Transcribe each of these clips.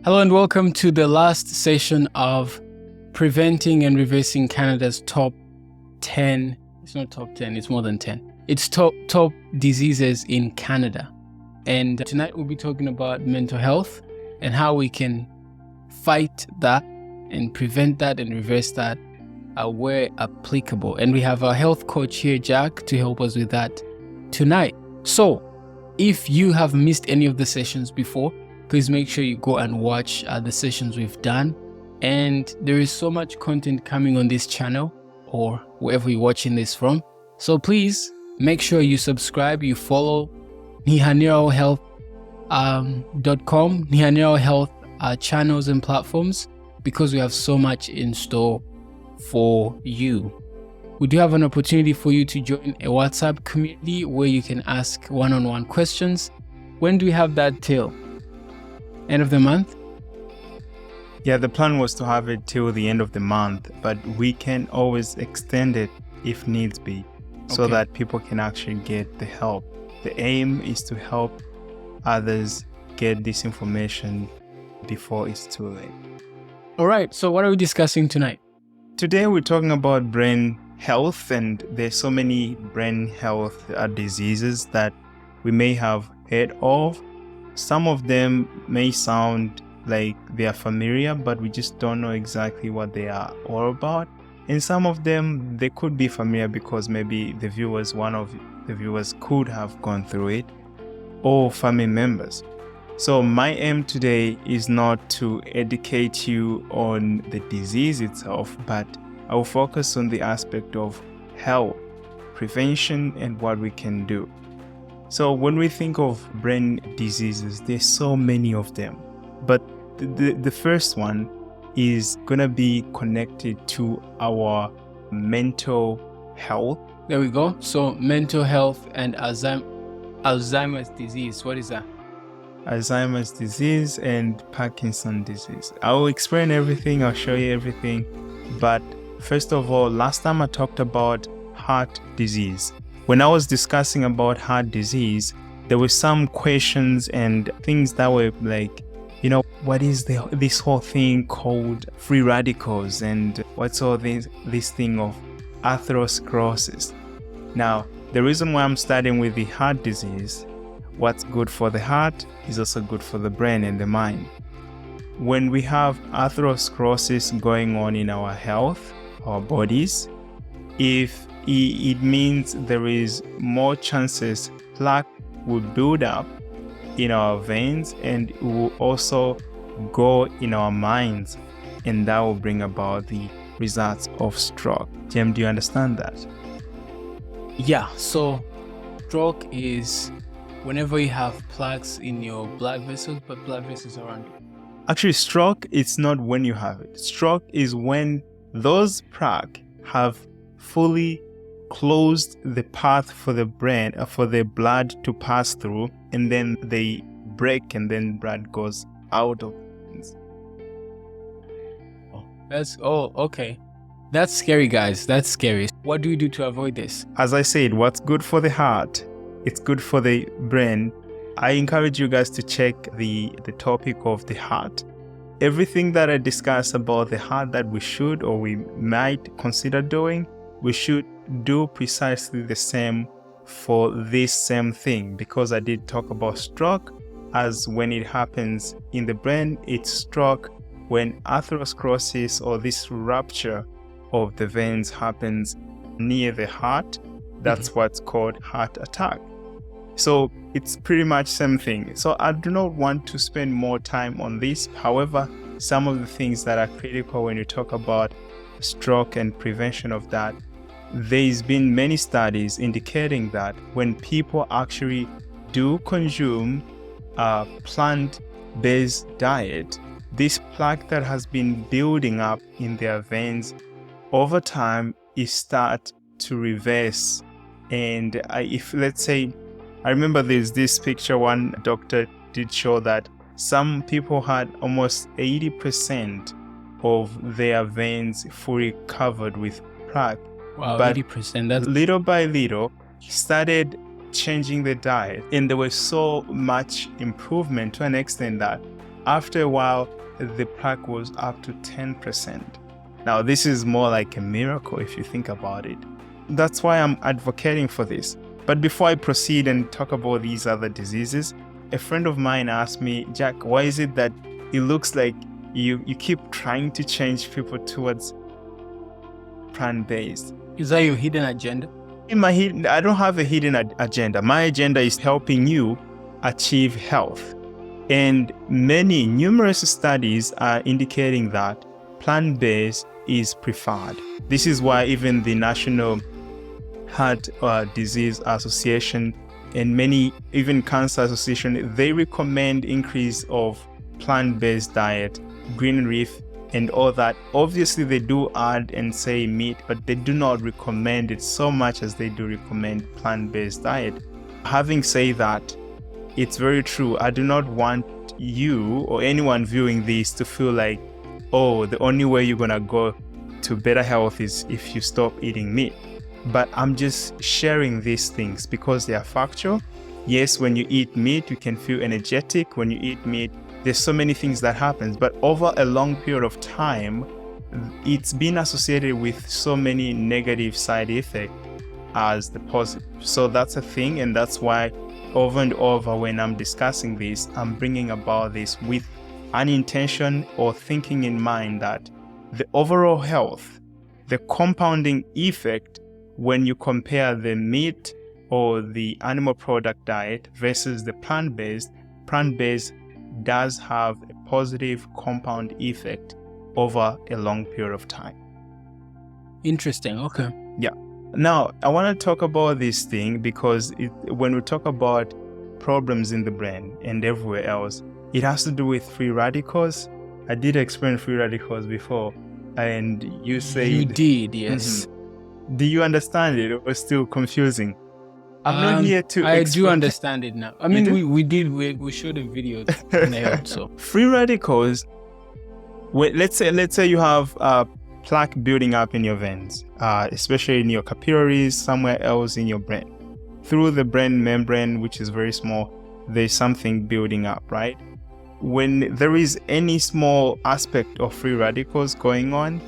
Hello and welcome to the last session of Preventing and Reversing Canada's top 10. It's not top 10, it's more than 10. It's top diseases in Canada. And tonight we'll be talking about mental health and how we can fight that and prevent that and reverse that where applicable. And we have our health coach here, Jack, to help us with that tonight. So if you have missed any of the sessions before, please make sure you go and watch the sessions we've done. And there is so much content coming on this channel or wherever you're watching this from. So please make sure you subscribe, you follow nihanerohealth.com, Nihanero Health channels and platforms, because we have so much in store for you. We do have an opportunity for you to join a WhatsApp community where you can ask one-on-one questions. When do we have that till? End of the month? Yeah, the plan was to have it till the end of the month, but we can always extend it if needs be, so that people can actually get the help. The aim is to help others get this information before it's too late. All right, so what are we discussing tonight? Today we're talking about brain health, and there's so many brain health diseases that we may have heard of. Some of them may sound like they are familiar, but we just don't know exactly what they are all about. And some of them, they could be familiar because maybe one of the viewers could have gone through it, or family members. So my aim today is not to educate you on the disease itself, but I will focus on the aspect of health, prevention, and what we can do. So when we think of brain diseases, there's so many of them. But the first one is going to be connected to our mental health. There we go. So mental health and Alzheimer's disease. What is that? Alzheimer's disease and Parkinson disease. I'll explain everything. I'll show you everything. But first of all, last time I talked about heart disease. When I was discussing about heart disease, there were some questions and things that were like, what is this whole thing called free radicals, and what's all this thing of atherosclerosis? Now, the reason why I'm starting with the heart disease, what's good for the heart is also good for the brain and the mind. When we have atherosclerosis going on in our health, our bodies, if it means there is more chances plaque will build up in our veins, and it will also go in our minds, and that will bring about the results of stroke. Jem, do you understand that? Yeah, so stroke is whenever you have plaques in your blood vessels, but blood vessels around you. Actually, stroke is not when you have it. Stroke is when those plaques have fully closed the path for the brain, for the blood to pass through, and then they break, and then blood goes out of it. Okay. That's scary, guys. That's scary. What do we do to avoid this? As I said, what's good for the heart, it's good for the brain. I encourage you guys to check the topic of the heart. Everything that I discuss about the heart that we should or we might consider doing, we should do precisely the same for this same thing, because I did talk about stroke as when it happens in the brain. It's stroke when atherosclerosis or this rupture of the veins happens near the heart. That's what's called heart attack. So it's pretty much same thing. So I do not want to spend more time on this. However, some of the things that are critical when you talk about stroke and prevention of that, there's been many studies indicating that when people actually do consume a plant-based diet, this plaque that has been building up in their veins over time is start to reverse. And if let's say, I remember there's this picture one doctor did show that some people had almost 80% of their veins fully covered with plaque. Wow, but 80%. That's little by little started changing the diet, and there was so much improvement to an extent that After a while, the plaque was up to 10%. Now, this is more like a miracle if you think about it. That's why I'm advocating for this. But before I proceed and talk about these other diseases, a friend of mine asked me, Jack, why is it that it looks like you keep trying to change people towards plant-based? Is that your hidden agenda? I don't have a hidden agenda. My agenda is helping you achieve health. And numerous studies are indicating that plant-based is preferred. This is why even the National Heart Disease Association and many, even Cancer Association, they recommend increase of plant-based diet, green leaf, and all that. Obviously, they do add and say meat, but they do not recommend it so much as they do recommend plant-based diet. Having said that, it's very true. I do not want you or anyone viewing this to feel like, oh, the only way you're gonna go to better health is if you stop eating meat. But I'm just sharing these things because they are factual. Yes, when you eat meat, you can feel energetic. When you eat meat, there's so many things that happens. But over a long period of time, it's been associated with so many negative side effects as the positive. So that's a thing, and that's why over and over when I'm discussing this, I'm bringing about this with an intention or thinking in mind that the overall health, the compounding effect when you compare the meat or the animal product diet versus the plant-based does have a positive compound effect over a long period of time. Interesting. Okay. Yeah. Now, I want to talk about this thing because when we talk about problems in the brain and everywhere else, it has to do with free radicals. I did explain free radicals before, and you said... You did, yes. Mm-hmm. Do you understand it? It was still confusing. I'm not here to I do understand it now. I mean, we showed a video and I hope so. Free radicals, let's say you have plaque building up in your veins, especially in your capillaries, somewhere else in your brain. Through the brain membrane, which is very small, there's something building up, right? When there is any small aspect of free radicals going on,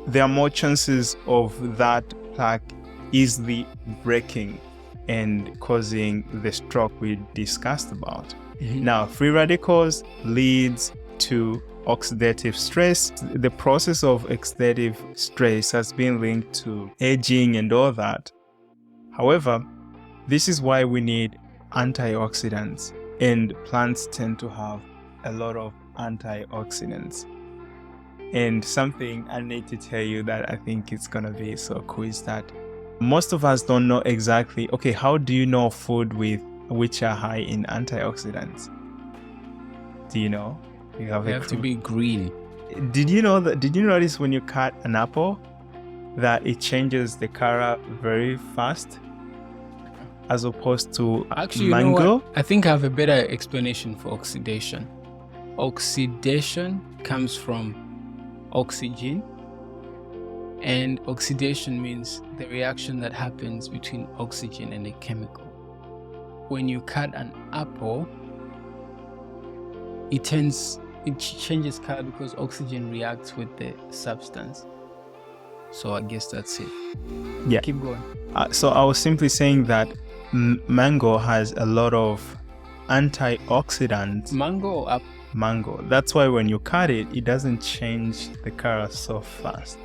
there are more chances of that plaque easily breaking and causing the stroke we discussed about. Mm-hmm. Now, free radicals leads to oxidative stress. The process of oxidative stress has been linked to aging and all that. However, this is why we need antioxidants, and plants tend to have a lot of antioxidants. And something I need to tell you that I think it's gonna be so cool is that most of us don't know exactly, okay, how do you know food which are high in antioxidants? Do you know? They have to be green. Did you notice when you cut an apple that it changes the color very fast as opposed to actually, mango? You know what? I think I have a better explanation for oxidation. Oxidation comes from oxygen, and oxidation means the reaction that happens between oxygen and a chemical. When you cut an apple, it changes color because oxygen reacts with the substance. So I guess that's it. Yeah. Keep going. So I was simply saying that mango has a lot of antioxidants. Mango or apple? Mango. That's why when you cut it, it doesn't change the color so fast.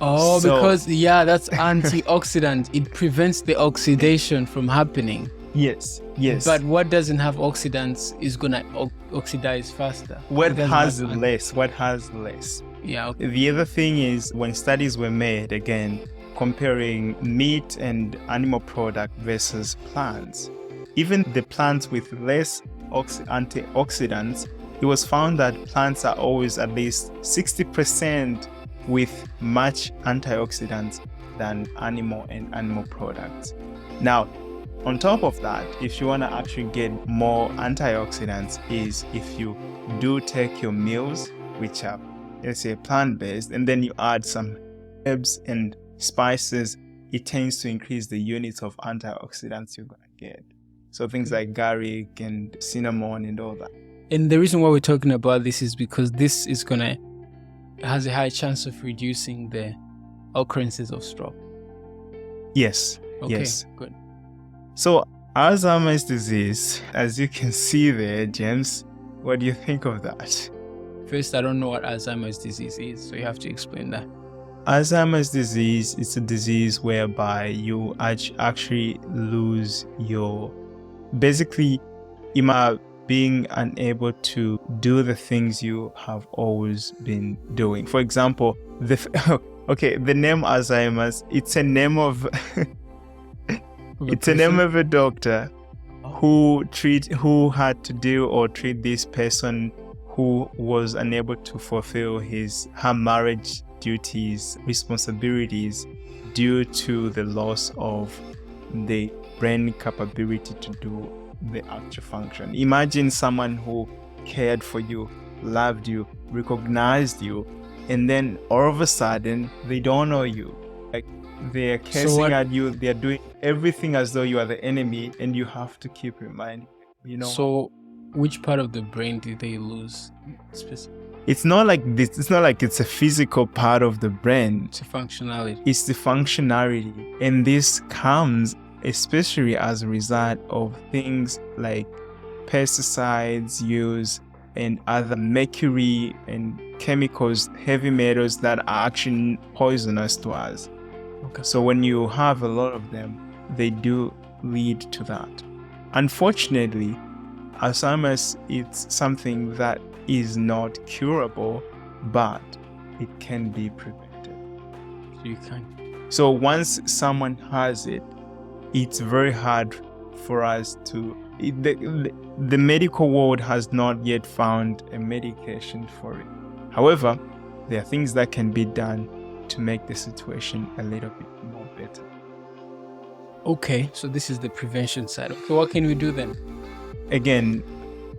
Oh, because that's antioxidant. It prevents the oxidation from happening. Yes. But what doesn't have oxidants is gonna oxidize faster. What has less? Yeah. Okay. The other thing is when studies were made, again, comparing meat and animal product versus plants, even the plants with less antioxidants, it was found that plants are always at least 60% with much antioxidants than animal and animal products. Now, on top of that, if you want to actually get more antioxidants, is if you do take your meals, which are, let's say, plant-based, and then you add some herbs and spices, it tends to increase the units of antioxidants you're going to get. So things like garlic and cinnamon and all that. And the reason why we're talking about this is because this is has a high chance of reducing the occurrences of stroke. Yes. Okay, Yes. good. So Alzheimer's disease, as you can see there, James, what do you think of that? First, I don't know what Alzheimer's disease is, so you have to explain that. Alzheimer's disease is a disease whereby you actually lose basically, being unable to do the things you have always been doing. For example, the name Alzheimer's, it's a name of a name of a doctor who had to deal or treat this person who was unable to fulfill her marriage duties, responsibilities due to the loss of the brain capability to do the actual function. Imagine someone who cared for you, loved you, recognized you, and then all of a sudden they don't know you. Like they're cursing at you, they're doing everything as though you are the enemy, and you have to keep reminding, So which part of the brain did they lose specifically? It's not like this. It's not like it's a physical part of the brain. It's a functionality. It's the functionality. And this comes especially as a result of things like pesticides use and other mercury and chemicals, heavy metals that are actually poisonous to us. Okay. So when you have a lot of them, they do lead to that. Unfortunately, Alzheimer's is something that is not curable, but it can be prevented. So you can. So once someone has it, it's very hard for us to. The medical world has not yet found a medication for it. However, there are things that can be done to make the situation a little bit more better. Okay, so this is the prevention side. So what can we do then? Again,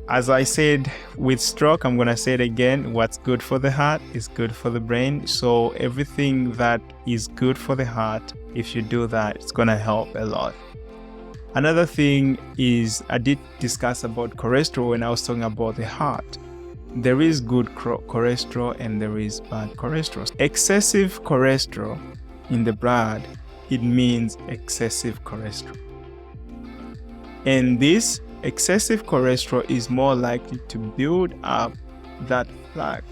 as I said with stroke, I'm going to say it again. What's good for the heart is good for the brain. So everything that is good for the heart, if you do that, it's going to help a lot. Another thing is, I did discuss about cholesterol when I was talking about the heart. There is good cholesterol and there is bad cholesterol. Excessive cholesterol in the blood, it means excessive cholesterol. And this excessive cholesterol is more likely to build up that plaque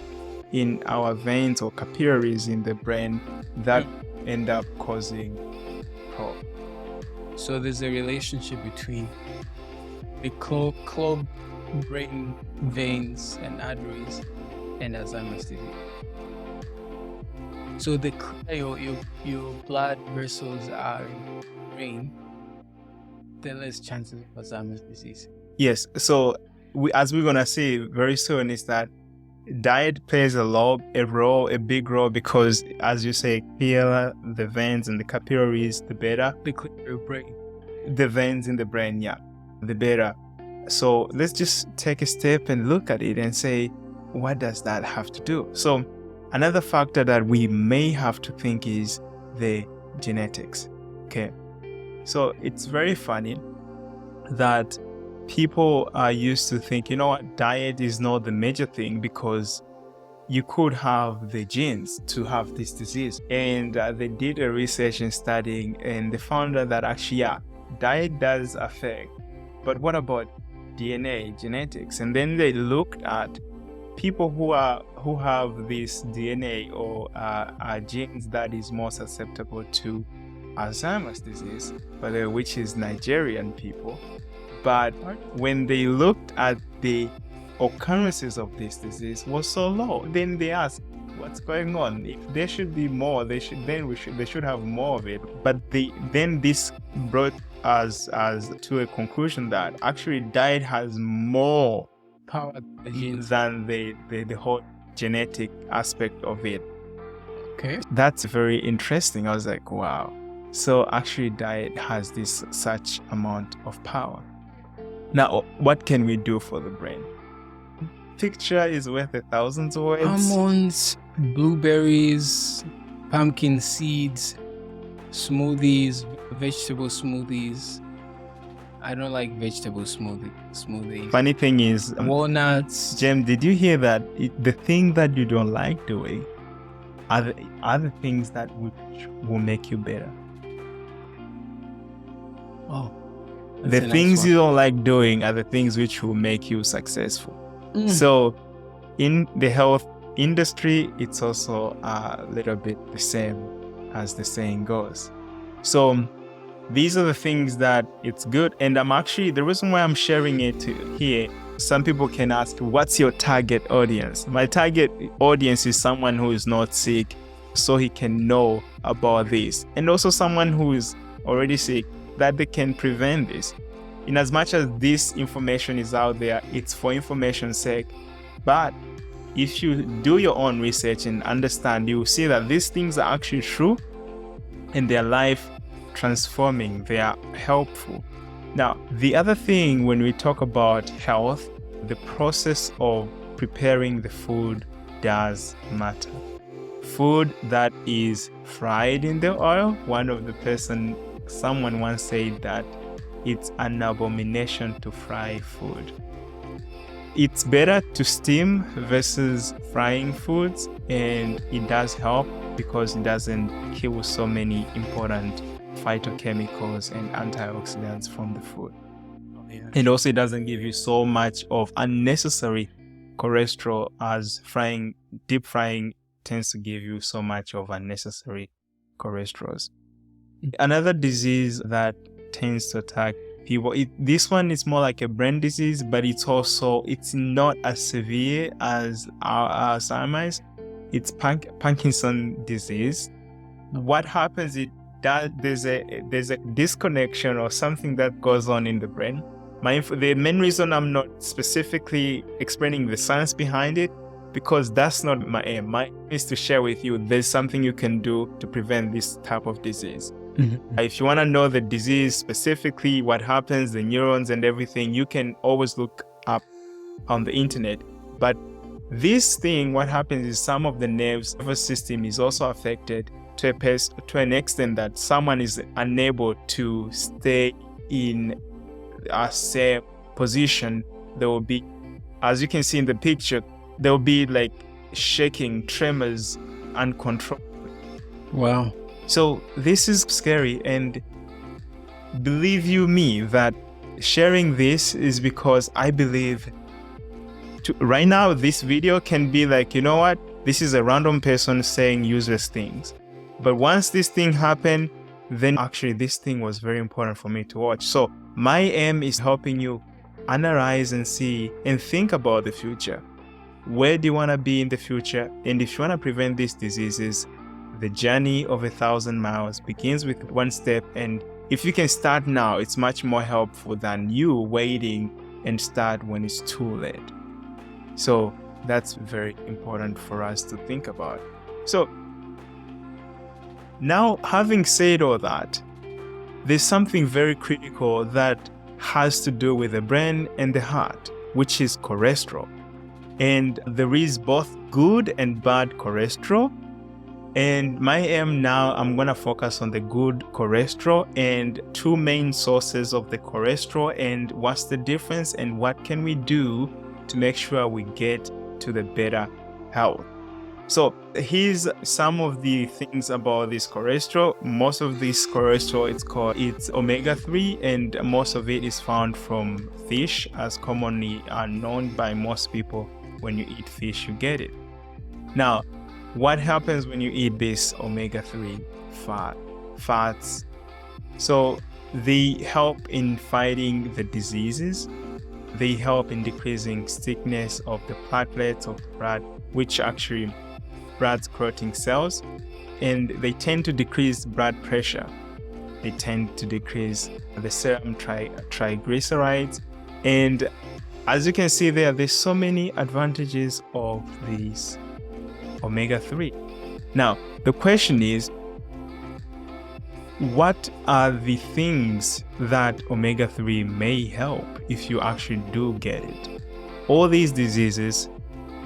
in our veins or capillaries in the brain that end up causing problems. So there's a relationship between the clogged brain veins and arteries and Alzheimer's disease. So the your blood vessels are in the brain, then less chances of Alzheimer's disease. Yes. So as we're gonna see very soon, is that diet plays a big role, because as you say, clear the veins and the capillaries, the better. The clear brain. The veins in the brain, yeah, the better. So let's just take a step and look at it and say, what does that have to do? So another factor that we may have to think is the genetics. Okay. So it's very funny that people are used to think, diet is not the major thing, because you could have the genes to have this disease. And they did a research and studying, and they found out that actually, diet does affect. But what about DNA, genetics? And then they looked at people who have this DNA or genes that is more susceptible to Alzheimer's disease, which is Nigerian people. But when they looked at the occurrences of this disease was so low, then they asked, what's going on? If there should be more, they should have more of it. But then this brought us to a conclusion that actually diet has more power than the whole genetic aspect of it. Okay. That's very interesting. I was like, wow. So actually diet has such amount of power. Now, what can we do for the brain? Picture is worth 1,000 words. Almonds, blueberries, pumpkin seeds, smoothies, vegetable smoothies, I don't like vegetable smoothies. Funny thing is, Walnuts. Jem, did you hear that? The thing that you don't like doing are the things that will make you better. Oh. The things you don't like doing are the things which will make you successful. So in the health industry, it's also a little bit the same as the saying goes. So these are the things that it's good. And the reason why I'm sharing it here, some people can ask, what's your target audience? My target audience is someone who is not sick, so he can know about this. And also someone who is already sick, that they can prevent this. In as much as this information is out there, it's for information's sake. But if you do your own research and understand, you will see that these things are actually true and they're life transforming, they are helpful. Now, the other thing when we talk about health, the process of preparing the food does matter. Food that is fried in the oil, someone once said that it's an abomination to fry food. It's better to steam versus frying foods, and it does help because it doesn't kill so many important phytochemicals and antioxidants from the food. And also it doesn't give you so much of unnecessary cholesterol, as deep frying tends to give you so much of unnecessary cholesterols. Another disease that tends to attack people, this one is more like a brain disease, but it's not as severe as Alzheimer's. It's Parkinson disease. What happens is that there's a disconnection or something that goes on in the brain. The main reason I'm not specifically explaining the science behind it, because that's not my aim. My aim is to share with you there's something you can do to prevent this type of disease. Mm-hmm. If you want to know the disease specifically, what happens, the neurons and everything, you can always look up on the internet. But this thing, what happens is some of the nervous system is also affected to an extent that someone is unable to stay in a same position. There will be, as you can see in the picture, there will be like shaking, tremors, uncontrolled. Wow. So this is scary, and believe you me that sharing this is because I believe right now this video can be like, you know what, this is a random person saying useless things. But once this thing happened, then actually this thing was very important for me to watch. So my aim is helping you analyze and see and think about the future. Where do you want to be in the future? And if you want to prevent these diseases, the journey of 1,000 miles begins with one step. And if you can start now, it's much more helpful than you waiting and start when it's too late. So that's very important for us to think about. So now, having said all that, there's something very critical that has to do with the brain and the heart, which is cholesterol. And there is both good and bad cholesterol. And my aim now, I'm going to focus on the good cholesterol and two main sources of the cholesterol and what's the difference and what can we do to make sure we get to the better health. So here's some of the things about this cholesterol. Most of this cholesterol, it's omega-3, and most of it is found from fish, as commonly are known by most people. When you eat fish, you get it. Now, what happens when you eat this omega-3 fats? So they help in fighting the diseases. They help in decreasing thickness of the platelets of the blood, which actually blood clotting cells, and they tend to decrease blood pressure. They tend to decrease the serum triglycerides, and as you can see there's so many advantages of these omega-3. Now, the question is, what are the things that omega-3 may help if you actually do get it? All these diseases,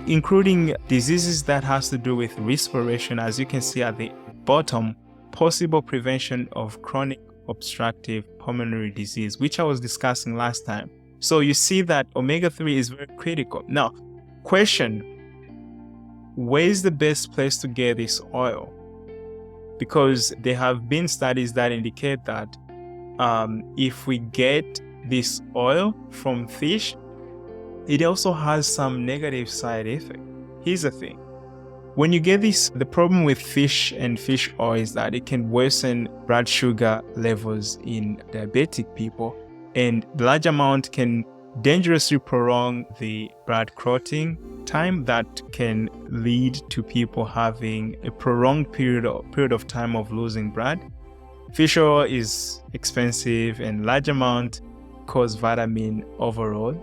including diseases that has to do with respiration, as you can see at the bottom, possible prevention of chronic obstructive pulmonary disease, which I was discussing last time. So you see that omega-3 is very critical. Now, question, where is the best place to get this oil? Because there have been studies that indicate that if we get this oil from fish, it also has some negative side effect. Here's the thing. When you get this, the problem with fish and fish oil is that it can worsen blood sugar levels in diabetic people, and the large amount can dangerously prolong the blood clotting time that can lead to people having a prolonged period of time of losing blood. Fish oil is expensive, and large amount cause vitamin overload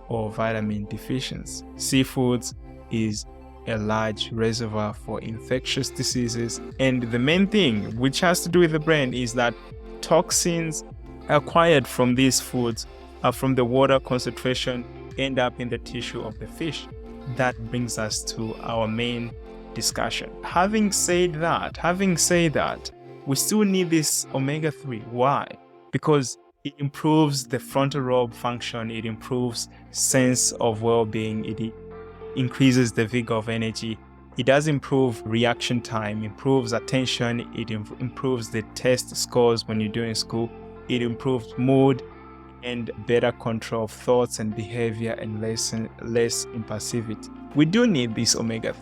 or vitamin deficiency. Seafoods is a large reservoir for infectious diseases, and the main thing which has to do with the brain is that toxins acquired from these foods from the water concentration end up in the tissue of the fish. That brings us to our main discussion. Having said that, we still need this omega-3. Why? Because it improves the frontal lobe function, it improves sense of well-being, it increases the vigor of energy, it does improve reaction time, improves attention, it improves the test scores when you're doing school, it improves mood and better control of thoughts and behavior, and less impulsivity. We do need this omega-3.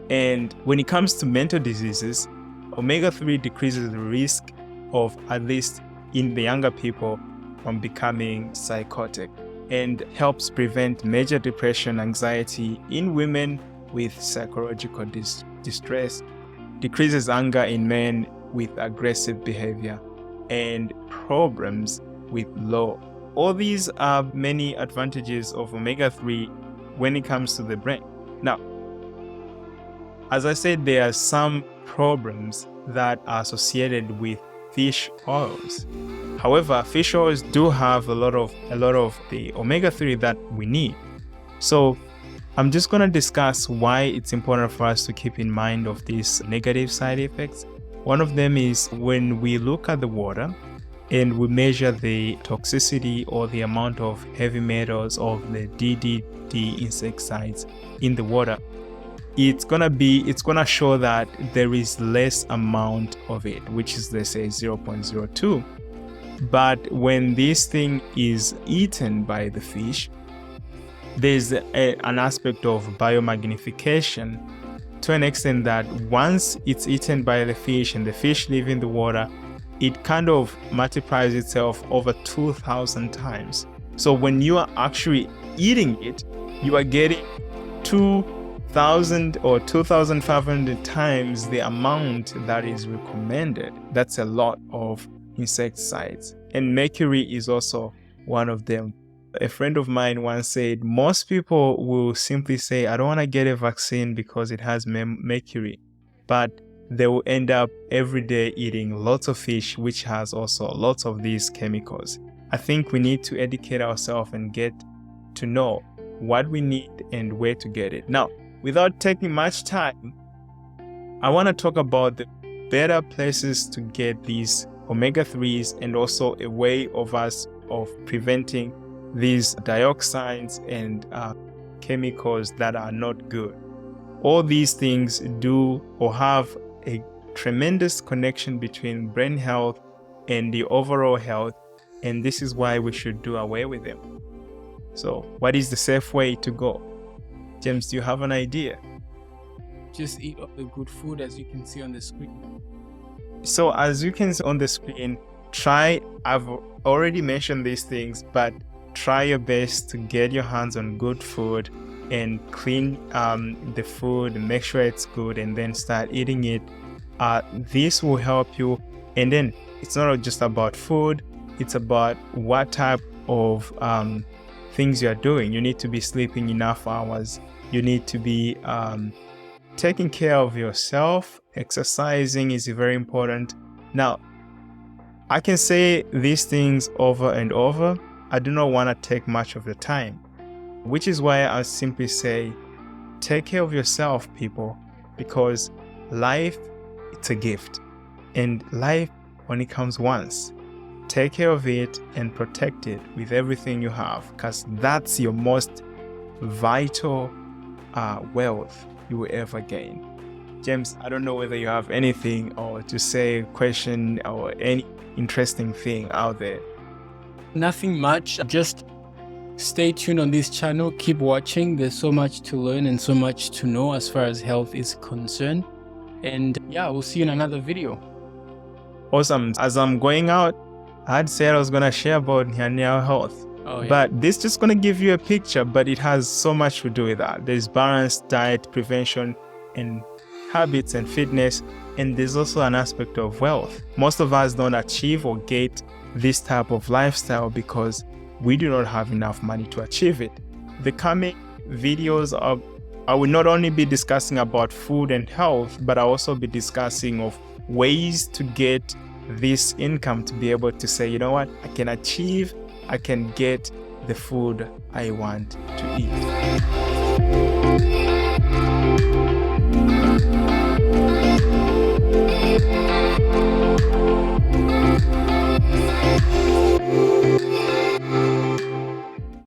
And when it comes to mental diseases, omega-3 decreases the risk of, at least in the younger people, from becoming psychotic, and helps prevent major depression, anxiety in women with psychological distress, decreases anger in men with aggressive behavior, and problems with law. All these are many advantages of omega-3 when it comes to the brain. Now, as I said, there are some problems that are associated with fish oils. However, fish oils do have a lot of the omega-3 that we need. So I'm just going to discuss why it's important for us to keep in mind of these negative side effects. One of them is when we look at the water and we measure the toxicity or the amount of heavy metals of the DDT insecticides in the water, it's gonna show that there is less amount of it, which is, let's say, 0.02. But when this thing is eaten by the fish, there's an aspect of biomagnification to an extent that once it's eaten by the fish and the fish live in the water, it kind of multiplies itself over 2,000 times. So when you are actually eating it, you are getting 2,000 or 2,500 times the amount that is recommended. That's a lot of insecticides. And mercury is also one of them. A friend of mine once said, most people will simply say, I don't want to get a vaccine because it has mercury. But they will end up every day eating lots of fish, which has also lots of these chemicals. I think we need to educate ourselves and get to know what we need and where to get it. Now, without taking much time, I want to talk about the better places to get these omega-3s and also a way of us of preventing these dioxins and chemicals that are not good. All these things do or have a tremendous connection between brain health and the overall health, and this is why we should do away with them. So, what is the safe way to go? James, do you have an idea? Just eat all the good food, as you can see on the screen. So, as you can see on the screen, I've already mentioned these things, but try your best to get your hands on good food and clean the food and make sure it's good, and then start eating it. This will help you. And then it's not just about food, it's about what type of things you're doing. You need to be sleeping enough hours. You need to be taking care of yourself. Exercising is very important. Now, I can say these things over and over. I do not want to take much of the time, which is why I simply say, take care of yourself, people, because life, it's a gift, and life only comes once. Take care of it and protect it with everything you have, because that's your most vital wealth you will ever gain. James, I don't know whether you have anything or to say, question, or any interesting thing out there. Nothing much. Just stay tuned on this channel. Keep watching. There's so much to learn and so much to know as far as health is concerned. And yeah, we'll see you in another video. Awesome. As I'm going out, I'd said I was going to share about hernial health. Oh, yeah. But this just going to give you a picture, but it has so much to do with that. There's balanced diet, prevention, and habits and fitness. And there's also an aspect of wealth. Most of us don't achieve or get this type of lifestyle because we do not have enough money to achieve it. The coming videos I will not only be discussing about food and health, but I'll also be discussing of ways to get this income to be able to say, you know what, I can get the food I want to eat.